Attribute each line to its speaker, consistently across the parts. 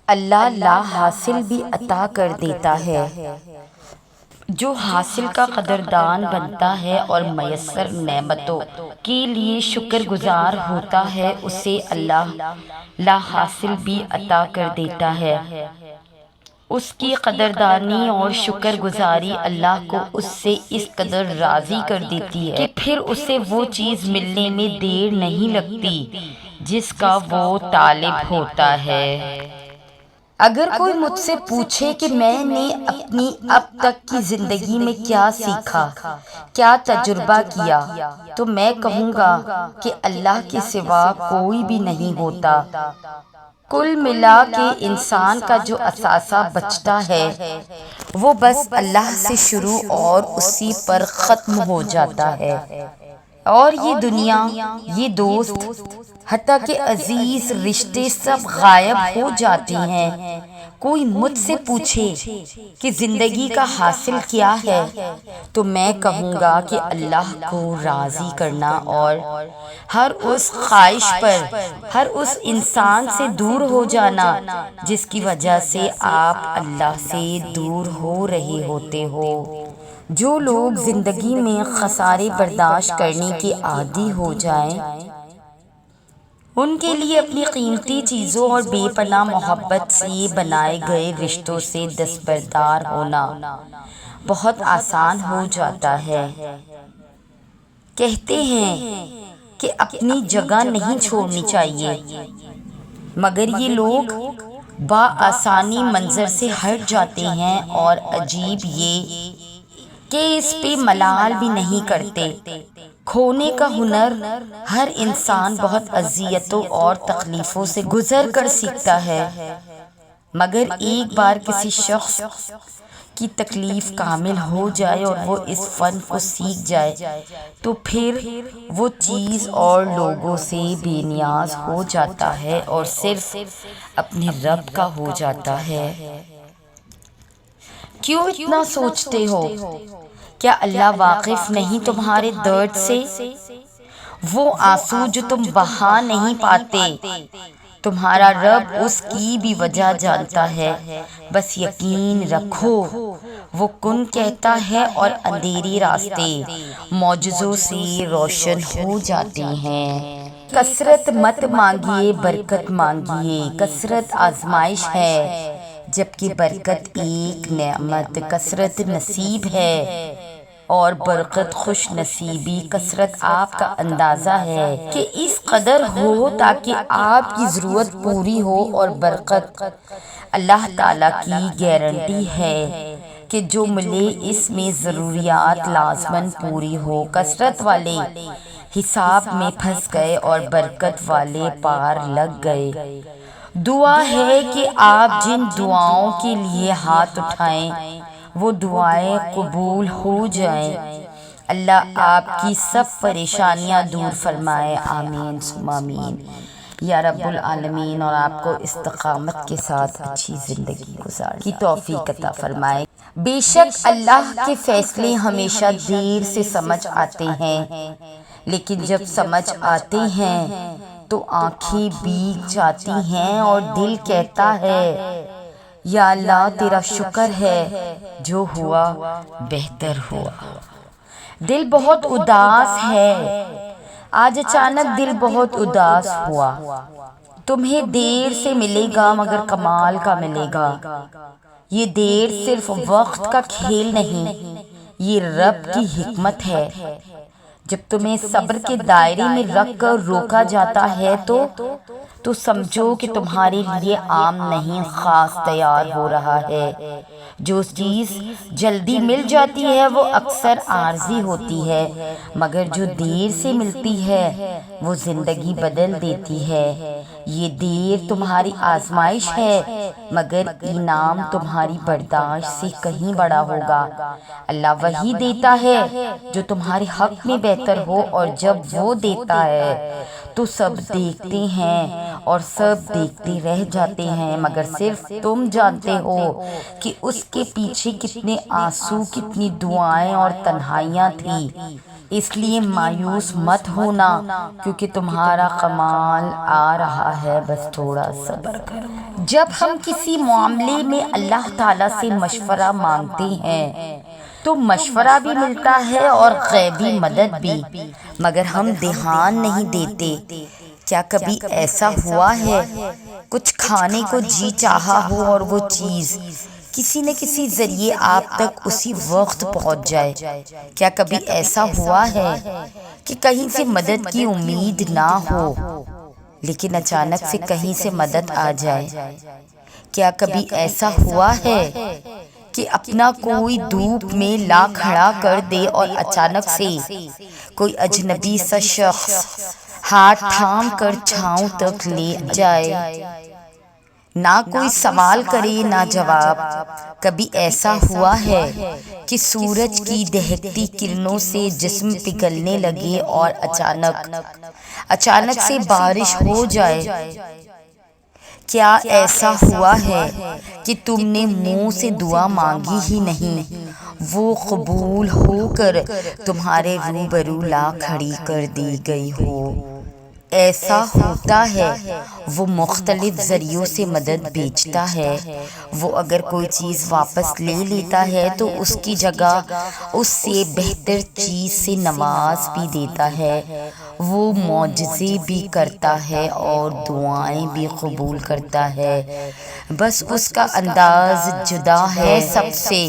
Speaker 1: اللہ لا حاصل بھی عطا کر دیتا ہے۔ جو حاصل کا قدردان بنتا ہے اور میسر نعمتوں کے لیے شکر گزار ہوتا ہے، اسے اللہ لا حاصل بھی عطا کر دیتا ہے۔ اس کی قدردانی اور شکر گزاری اللہ کو اس سے اس قدر راضی کر دیتی ہے کہ پھر اسے وہ چیز ملنے میں دیر نہیں لگتی جس کا وہ طالب ہوتا ہے۔ اگر کوئی مجھ سے پوچھے کہ میں نے اپنی اب تک کی زندگی میں کیا سیکھا، کیا تجربہ کیا، تو میں کہوں گا کہ اللہ کے سوا کوئی بھی نہیں ہوتا۔ کل ملا کے انسان کا جو اثاثہ بچتا ہے وہ بس اللہ سے شروع اور اسی پر ختم ہو جاتا ہے، اور یہ دنیا، یہ دوست، حتیٰ کہ عزیز رشتے سب غائب ہو جاتے ہیں۔ کوئی مجھ سے پوچھے کہ زندگی کا حاصل کیا ہے، تو میں کہوں گا کہ اللہ کو راضی کرنا اور ہر اس خواہش پر، ہر اس انسان سے دور ہو جانا جس کی وجہ سے آپ اللہ سے دور ہو رہے ہوتے ہو۔ جو لوگ زندگی میں خسارے برداشت کرنے کے عادی ہو جائیں، ان کے لیے اپنی قیمتی چیزوں اور بے پناہ محبت سے بنائے گئے رشتوں سے دستبردار ہونا بہت آسان ہو جاتا ہے۔ کہتے ہیں کہ اپنی جگہ نہیں چھوڑنی چاہیے، مگر یہ لوگ بآسانی منظر سے ہٹ جاتے ہیں، اور عجیب یہ کہ اس پہ ملال بھی نہیں کرتے۔ کھونے کا ہنر ہر انسان بہت اذیتوں اور تکلیفوں سے گزر کر سیکھتا ہے، مگر ایک بار کسی شخص کی تکلیف کامل ہو جائے اور وہ اس فن کو سیکھ جائے تو پھر وہ چیز اور لوگوں سے بے نیاز ہو جاتا ہے اور صرف اپنے رب کا ہو جاتا ہے۔ کیوں اتنا سوچتے ہو؟ کیا اللہ واقف نہیں تمہارے درد سے؟ وہ آنسو جو تم بہا نہیں پاتے، تمہارا رب اس کی بھی وجہ جانتا ہے۔ بس یقین رکھو، وہ کن کہتا ہے اور اندھیرے راستے معجزوں سے روشن ہو جاتے ہیں۔ کثرت مت مانگیے، برکت مانگیے۔ کثرت آزمائش ہے، جبکہ برکت ایک نعمت۔ کثرت نصیب ہے اور برکت خوش نصیبی۔ کثرت آپ کا اندازہ ہے کہ اس قدر ہو تاکہ آپ کی ضرورت پوری ہو، اور برکت اللہ تعالیٰ کی گارنٹی ہے کہ جو ملے اس میں ضروریات لازماً پوری ہو۔ کثرت والے حساب میں پھنس گئے اور برکت والے پار لگ گئے۔ دعا ہے کہ آپ جن دعاؤں کے لیے ہاتھ اٹھائیں وہ دعائیں قبول ہو جائیں۔ اللہ آپ کی سب پریشانیاں دور فرمائے، آمین ثم آمین یا رب العالمین، اور آپ کو استقامت کے ساتھ اچھی زندگی گزارنے کی توفیق عطا فرمائے۔ بے شک اللہ کے فیصلے ہمیشہ دیر سے سمجھ آتے ہیں، لیکن جب سمجھ آتے ہیں تو آنکھیں بھیگ جاتی ہیں اور دل کہتا ہے یا اللہ تیرا شکر ہے، جو ہوا بہتر ہوا۔ دل بہت اداس ہے، آج اچانک دل بہت اداس ہوا۔ تمہیں دیر سے ملے گا مگر کمال کا ملے گا۔ یہ دیر صرف وقت کا کھیل نہیں، یہ رب کی حکمت ہے۔ جب تمہیں صبر کے دائرے میں رکھ کر روکا جاتا ہے تو سمجھو کہ تمہارے لیے عام نہیں، خاص تیار ہو رہا ہے۔ جو چیز جلدی مل جاتی ہے وہ اکثر عارضی ہوتی ہے، مگر جو دیر سے ملتی ہے وہ زندگی بدل دیتی ہے۔ یہ دیر تمہاری آزمائش ہے، مگر انعام تمہاری برداشت سے کہیں بڑا ہوگا۔ اللہ وہی دیتا ہے جو تمہارے حق میں بہتر ہو، اور جب وہ دیتا ہے تو سب دیکھتے ہیں اور سب دیکھتے رہ جاتے ہیں، مگر صرف تم جانتے ہو کہ اس کے پیچھے کتنے آنسو، کتنی دعائیں اور تنہائیاں تھیں۔ اس لیے مایوس مت ہونا، کیونکہ تمہارا کمال آ رہا ہے، بس تھوڑا صبر کرو۔ جب ہم کسی معاملے میں اللہ تعالیٰ سے مشورہ مانگتے ہیں تو مشورہ بھی ملتا ہے اور غیبی مدد بھی، مگر ہم دھیان نہیں دیتے۔ کیا کبھی ایسا ہوا ہے کچھ کھانے کو جی چاہا ہو اور وہ چیز کسی نہ کسی ذریعے آپ تک اسی وقت پہنچ جائے؟ کیا کبھی ایسا ہوا ہے کہ کہیں سے مدد کی امید نہ ہو لیکن اچانک سے کہیں سے مدد آ جائے؟ کیا کبھی ایسا ہوا ہے کہ اپنا کوئی دھوپ میں لا کھڑا کر دے اور اچانک سے کوئی اجنبی سا شخص ہاتھ تھام کر چھاؤں تک لے جائے، نہ کوئی سوال کرے نہ جواب؟ کبھی ایسا ہوا ہے کہ سورج کی دہکتی کرنوں سے جسم پگھلنے لگے اور اچانک سے بارش ہو جائے؟ کیا ایسا ہوا ہے کہ تم نے منہ سے دعا مانگی ہی نہیں، وہ قبول ہو کر تمہارے روبرو لا کھڑی کر دی گئی ہو؟ ایسا ہوتا ہے، وہ مختلف ذریعوں سے مدد بھیجتا ہے۔ وہ اگر کوئی چیز واپس لے لیتا ہے تو اس کی جگہ اس سے بہتر چیز سے نواز بھی دیتا ہے۔ وہ معجزے بھی کرتا ہے اور دعائیں بھی قبول کرتا ہے، بس اس کا انداز جدا ہے سب سے،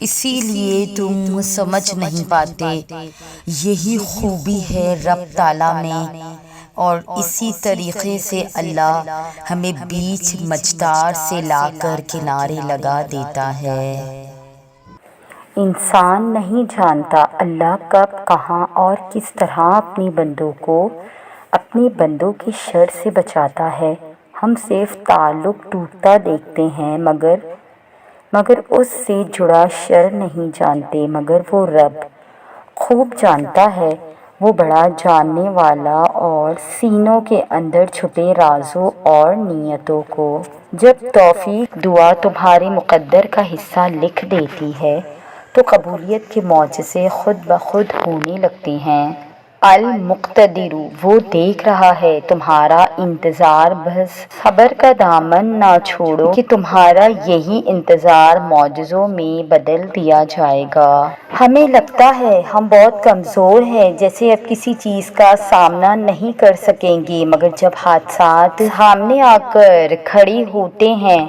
Speaker 1: اسی لیے تم سمجھ نہیں پاتے۔ یہی خوبی ہے رب تعالیٰ میں، اور اسی طریقے سے اللہ ہمیں بیچ مجدار سے لا کر کنارے لگا دیتا ہے۔
Speaker 2: انسان نہیں جانتا اللہ کب، کہاں اور کس طرح اپنے بندوں کی شر سے بچاتا ہے۔ ہم صرف تعلق ٹوٹتا دیکھتے ہیں مگر اس سے جڑا شر نہیں جانتے، مگر وہ رب خوب جانتا ہے، وہ بڑا جاننے والا، اور سینوں کے اندر چھپے رازوں اور نیتوں کو جب توفیق دعا تمہارے مقدر کا حصہ لکھ دیتی ہے تو قبولیت کے معجزے خود بخود ہونے لگتے ہیں۔ المقتدر وہ دیکھ رہا ہے تمہارا انتظار، بس صبر کا دامن نہ چھوڑو کہ تمہارا یہی انتظار معجزوں میں بدل دیا جائے گا۔ ہمیں لگتا ہے ہم بہت کمزور ہیں، جیسے اب کسی چیز کا سامنا نہیں کر سکیں گے، مگر جب حادثات سامنے آ کر کھڑے ہوتے ہیں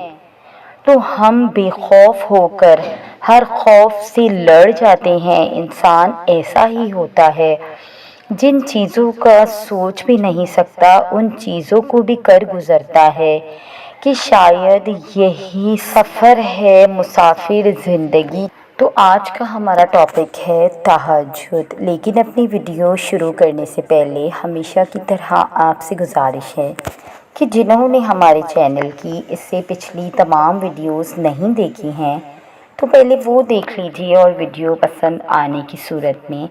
Speaker 2: تو ہم بے خوف ہو کر ہر خوف سے لڑ جاتے ہیں۔ انسان ایسا ہی ہوتا ہے، جن چیزوں کا سوچ بھی نہیں سکتا ان چیزوں کو بھی کر گزرتا ہے، کہ شاید یہی سفر ہے مسافر زندگی۔ تو آج کا ہمارا ٹاپک ہے تہجد، لیکن اپنی ویڈیو شروع کرنے سے پہلے ہمیشہ کی طرح آپ سے گزارش ہے کہ جنہوں نے ہمارے چینل کی اس سے پچھلی تمام ویڈیوز نہیں دیکھی ہیں تو پہلے وہ دیکھ لیجیے، اور ویڈیو پسند آنے کی صورت میں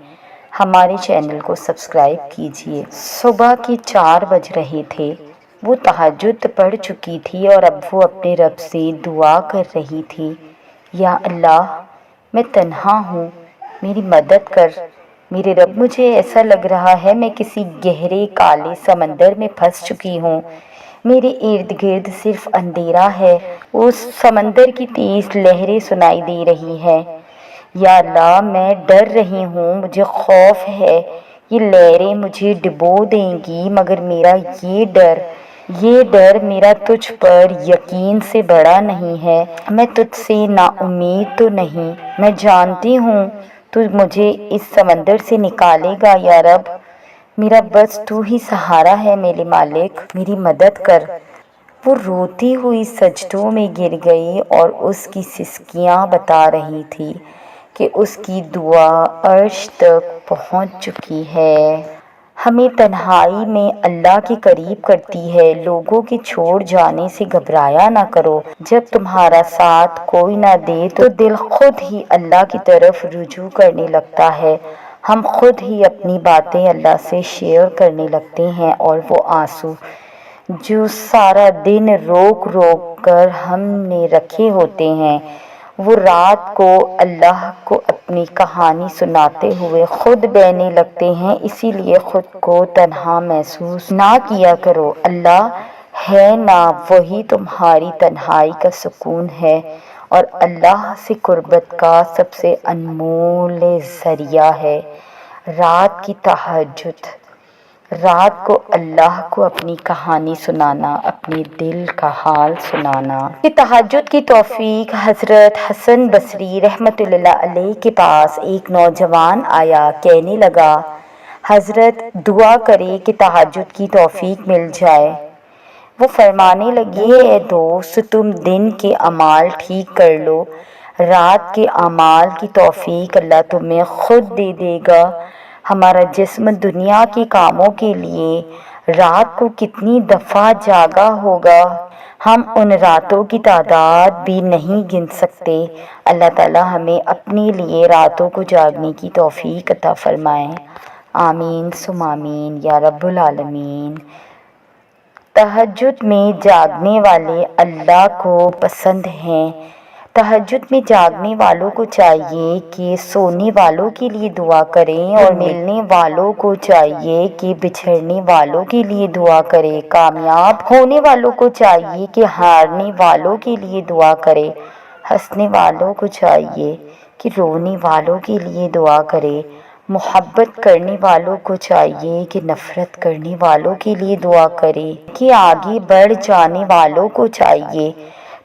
Speaker 2: ہمارے چینل کو سبسکرائب کیجیے۔ صبح کے 4 بج رہے تھے، وہ تہجد پڑھ چکی تھی اور اب وہ اپنے رب سے دعا کر رہی تھی، یا اللہ میں تنہا ہوں، میری مدد کر۔ میرے رب مجھے ایسا لگ رہا ہے میں کسی گہرے کالے سمندر میں پھنس چکی ہوں، میرے ارد گرد صرف اندھیرا ہے، اس سمندر کی تیز لہریں سنائی دے رہی ہیں۔ یا اللہ میں ڈر رہی ہوں، مجھے خوف ہے یہ لہریں مجھے ڈبو دیں گی، مگر میرا یہ ڈر میرا تجھ پر یقین سے بڑا نہیں ہے۔ میں تجھ سے نا امید تو نہیں، میں جانتی ہوں تو مجھے اس سمندر سے نکالے گا۔ یا رب میرا بس تو ہی سہارا ہے، میرے مالک میری مدد کر۔ وہ روتی ہوئی سجدوں میں گر گئی اور اس کی سسکیاں بتا رہی تھی کہ اس کی دعا عرش تک پہنچ چکی ہے۔ ہمیں تنہائی میں اللہ کے قریب کرتی ہے۔ لوگوں کے چھوڑ جانے سے گھبرایا نہ کرو، جب تمہارا ساتھ کوئی نہ دے تو دل خود ہی اللہ کی طرف رجوع کرنے لگتا ہے۔ ہم خود ہی اپنی باتیں اللہ سے شیئر کرنے لگتے ہیں، اور وہ آنسو جو سارا دن روک کر ہم نے رکھے ہوتے ہیں وہ رات کو اللہ کو اپنی کہانی سناتے ہوئے خود بہنے لگتے ہیں، اسی لیے خود کو تنہا محسوس نہ کیا کرو۔ اللہ ہے نا، وہی تمہاری تنہائی کا سکون ہے اور اللہ سے قربت کا سب سے انمول ذریعہ ہے۔ رات کی تہجد، رات کو اللہ کو اپنی کہانی سنانا، اپنے دل کا حال سنانا۔ کہ تہجد کی توفیق حضرت حسن بصری رحمۃ اللہ علیہ کے پاس ایک نوجوان آیا، کہنے لگا حضرت دعا کرے کہ تہجد کی توفیق مل جائے۔ وہ فرمانے لگے اے دوست، تم دن کے اعمال ٹھیک کر لو، رات کے اعمال کی توفیق اللہ تمہیں خود دے دے گا۔ ہمارا جسم دنیا کے کاموں کے لیے رات کو کتنی دفعہ جاگا ہوگا، ہم ان راتوں کی تعداد بھی نہیں گن سکتے۔ اللہ تعالی ہمیں اپنے لیے راتوں کو جاگنے کی توفیق عطا فرمائے، آمین ثم آمین یا رب العالمین۔ تہجد میں جاگنے والے اللہ کو پسند ہیں۔ تہجد میں جاگنے والوں کو چاہیے کہ سونے والوں کے لیے دعا کریں اور ملنے والوں کو چاہیے کہ بچھڑنے والوں کے لیے دعا کرے۔ کامیاب ہونے والوں کو چاہیے کہ ہارنے والوں کے لیے دعا کرے۔ ہنسنے والوں کو چاہیے کہ رونے والوں کے لیے دعا کرے۔ محبت کرنے والوں کو چاہیے کہ نفرت کرنے والوں کے لیے دعا کرے۔ کہ آگے بڑھ جانے والوں کو چاہیے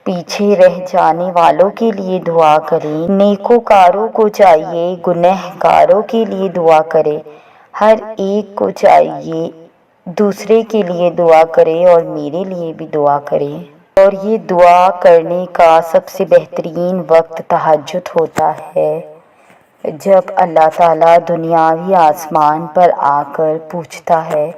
Speaker 2: پیچھے رہ جانے والوں کے لیے دعا کرے۔ نیکوکاروں کو چاہیے گنہگاروں کے لیے دعا کرے۔ ہر ایک کو چاہیے دوسرے کے لیے دعا کرے اور میرے لیے بھی دعا کرے۔ اور یہ دعا کرنے کا سب سے بہترین وقت تہجد ہوتا ہے، جب اللہ تعالیٰ دنیاوی آسمان پر آ کر پوچھتا ہے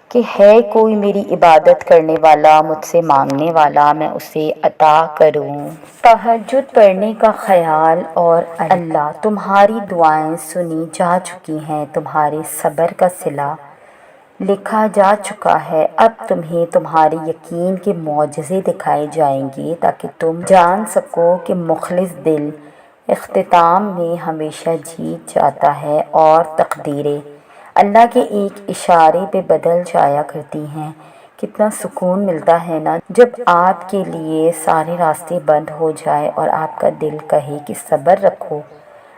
Speaker 2: کہ ہے کوئی میری عبادت کرنے والا، مجھ سے مانگنے والا، میں اسے عطا کروں۔ تہجد پڑھنے کا خیال اور اللہ تمہاری دعائیں سنی جا چکی ہیں، تمہارے صبر کا صلہ لکھا جا چکا ہے۔ اب تمہیں تمہارے یقین کے معجزے دکھائے جائیں گے تاکہ تم جان سکو کہ مخلص دل اختتام میں ہمیشہ جیت جاتا ہے اور تقدیریں اللہ کے ایک اشارے پہ بدل جایا کرتی ہیں۔ کتنا سکون ملتا ہے نا جب آپ کے لیے سارے راستے بند ہو جائے اور آپ کا دل کہے کہ صبر رکھو،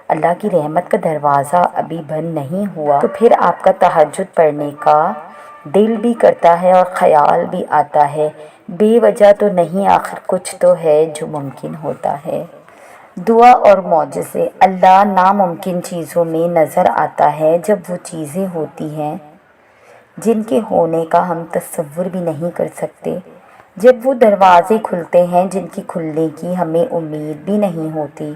Speaker 2: اللہ کی رحمت کا دروازہ ابھی بند نہیں ہوا، تو پھر آپ کا تہجد پڑھنے کا دل بھی کرتا ہے اور خیال بھی آتا ہے، بے وجہ تو نہیں، آخر کچھ تو ہے جو ممکن ہوتا ہے۔ دعا اور معجزے، اللہ ناممکن چیزوں میں نظر آتا ہے جب وہ چیزیں ہوتی ہیں جن کے ہونے کا ہم تصور بھی نہیں کر سکتے، جب وہ دروازے کھلتے ہیں جن کی کھلنے کی ہمیں امید بھی نہیں ہوتی،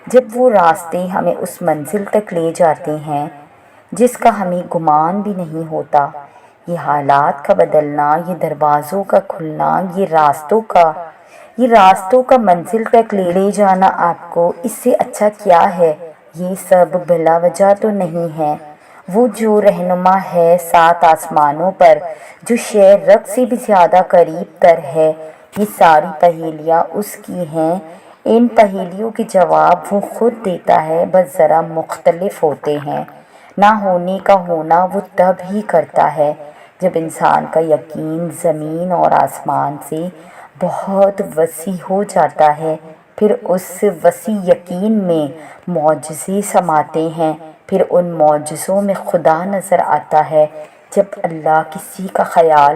Speaker 2: جب وہ راستے ہمیں اس منزل تک لے جاتے ہیں جس کا ہمیں گمان بھی نہیں ہوتا۔ یہ حالات کا بدلنا، یہ دروازوں کا کھلنا، یہ راستوں کا منزل تک لے جانا آپ کو، اس سے اچھا کیا ہے؟ یہ سب بلا وجہ تو نہیں ہے۔ وہ جو رہنما ہے سات آسمانوں پر، جو شے رب سے بھی زیادہ قریب تر ہے، یہ ساری پہیلیاں اس کی ہیں۔ ان پہیلیوں کے جواب وہ خود دیتا ہے، بس ذرا مختلف ہوتے ہیں۔ نہ ہونے کا ہونا وہ تب ہی کرتا ہے جب انسان کا یقین زمین اور آسمان سے بہت وسیع ہو جاتا ہے، پھر اس وسیع یقین میں معجزے سماتے ہیں، پھر ان معجزوں میں خدا نظر آتا ہے۔ جب اللہ کسی کا خیال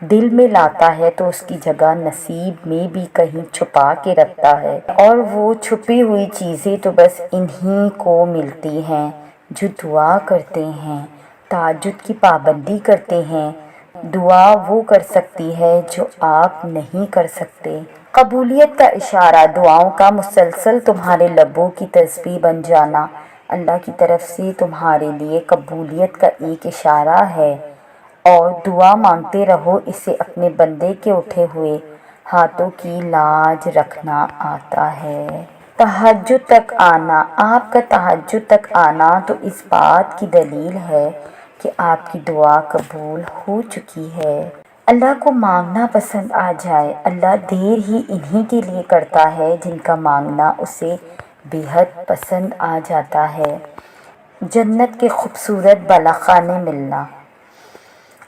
Speaker 2: دل میں لاتا ہے تو اس کی جگہ نصیب میں بھی کہیں چھپا کے رکھتا ہے، اور وہ چھپی ہوئی چیزیں تو بس انہی کو ملتی ہیں جو دعا کرتے ہیں، تہجد کی پابندی کرتے ہیں۔ دعا وہ کر سکتی ہے جو آپ نہیں کر سکتے۔ قبولیت کا اشارہ، دعاؤں کا مسلسل تمہارے لبوں کی تسبیح بن جانا اللہ کی طرف سے تمہارے لیے قبولیت کا ایک اشارہ ہے، اور دعا مانگتے رہو، اسے اپنے بندے کے اٹھے ہوئے ہاتھوں کی لاج رکھنا آتا ہے۔ تہجد تک آنا، آپ کا تہجد تک آنا تو اس بات کی دلیل ہے کہ آپ کی دعا قبول ہو چکی ہے۔ اللہ کو مانگنا پسند آ جائے۔ اللہ دیر ہی انہی کے لیے کرتا ہے جن کا مانگنا اسے بے حد پسند آ جاتا ہے۔ جنت کے خوبصورت بالا خانے ملنا۔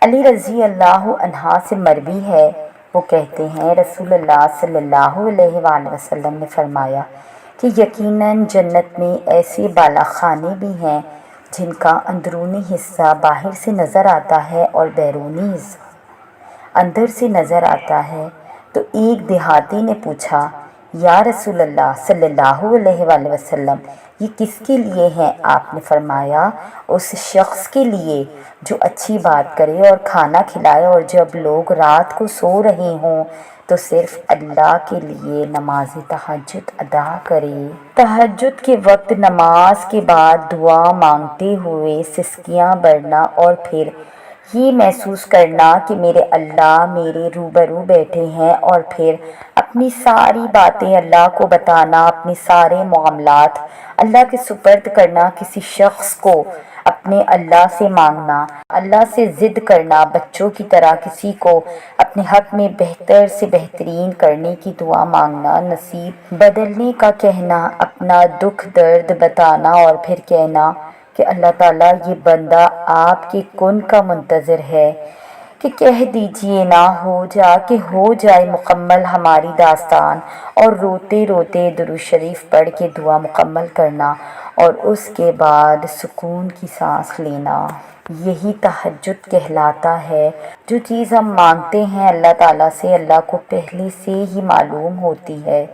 Speaker 2: علی رضی اللہ عنہ سے مروی ہے، وہ کہتے ہیں رسول اللہ صلی اللہ علیہ وآلہ وسلم نے فرمایا کہ یقیناً جنت میں ایسے بالا خانے بھی ہیں جن کا اندرونی حصہ باہر سے نظر آتا ہے اور بیرونی حصہ اندر سے نظر آتا ہے۔ تو ایک دیہاتی نے پوچھا، یا رسول اللہ صلی اللہ علیہ وآلہ وسلم، یہ کس کے لیے ہیں؟ آپ نے فرمایا، اس شخص کے لیے جو اچھی بات کرے اور کھانا کھلائے اور جب لوگ رات کو سو رہے ہوں تو صرف اللہ کے لیے نماز تہجد ادا کرے۔ تہجد کے وقت نماز کے بعد دعا مانگتے ہوئے سسکیاں بھرنا اور پھر یہ محسوس کرنا کہ میرے اللہ میرے روبرو بیٹھے ہیں، اور پھر اپنی ساری باتیں اللہ کو بتانا، اپنے سارے معاملات اللہ کے سپرد کرنا، کسی شخص کو اپنے اللہ سے مانگنا، اللہ سے ضد کرنا، بچوں کی طرح کسی کو اپنے حق میں بہتر سے بہترین کرنے کی دعا مانگنا، نصیب بدلنے کا کہنا، اپنا دکھ درد بتانا اور پھر کہنا کہ اللہ تعالیٰ یہ بندہ آپ کے کن کا منتظر ہے کہ کہہ دیجئے نہ ہو جائے مکمل ہماری داستان، اور روتے روتے درود شریف پڑھ کے دعا مکمل کرنا اور اس کے بعد سکون کی سانس لینا۔ یہی تہجد کہلاتا ہے۔ جو چیز ہم مانگتے ہیں اللہ تعالیٰ سے، اللہ کو پہلے سے ہی معلوم ہوتی ہے۔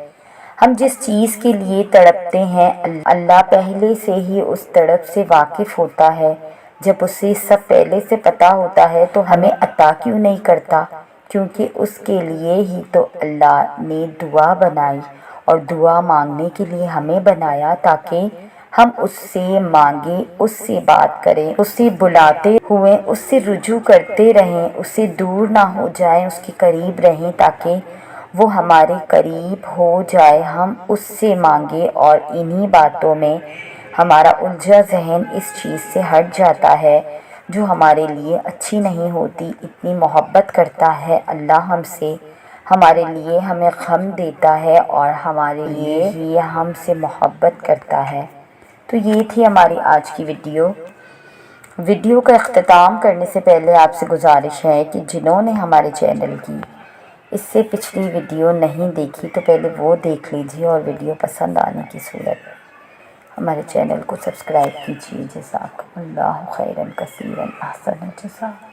Speaker 2: ہم جس چیز کے لیے تڑپتے ہیں اللہ پہلے سے ہی اس تڑپ سے واقف ہوتا ہے۔ جب اسے سب پہلے سے پتہ ہوتا ہے تو ہمیں عطا کیوں نہیں کرتا؟ کیونکہ اس کے لیے ہی تو اللہ نے دعا بنائی اور دعا مانگنے کے لیے ہمیں بنایا، تاکہ ہم اس سے مانگیں، اس سے بات کریں، اس سے بلاتے ہوئے اس سے رجوع کرتے رہیں، اس سے دور نہ ہو جائیں، اس کے قریب رہیں تاکہ وہ ہمارے قریب ہو جائے، ہم اس سے مانگیں، اور انہی باتوں میں ہمارا الجھا ذہن اس چیز سے ہٹ جاتا ہے جو ہمارے لیے اچھی نہیں ہوتی۔ اتنی محبت کرتا ہے اللہ ہم سے، ہمارے لیے ہمیں غم دیتا ہے اور ہمارے لیے ہی ہم سے محبت کرتا ہے۔ تو یہ تھی ہماری آج کی ویڈیو کا اختتام کرنے سے پہلے آپ سے گزارش ہے کہ جنہوں نے ہمارے چینل کی اس سے پچھلی ویڈیو نہیں دیکھی تو پہلے وہ دیکھ لیجیے، اور ویڈیو پسند آنے کی صورت ہمارے چینل کو سبسکرائب کیجیے۔ جزاکم اللہ خیرا کثیرا، احسن الجزاء۔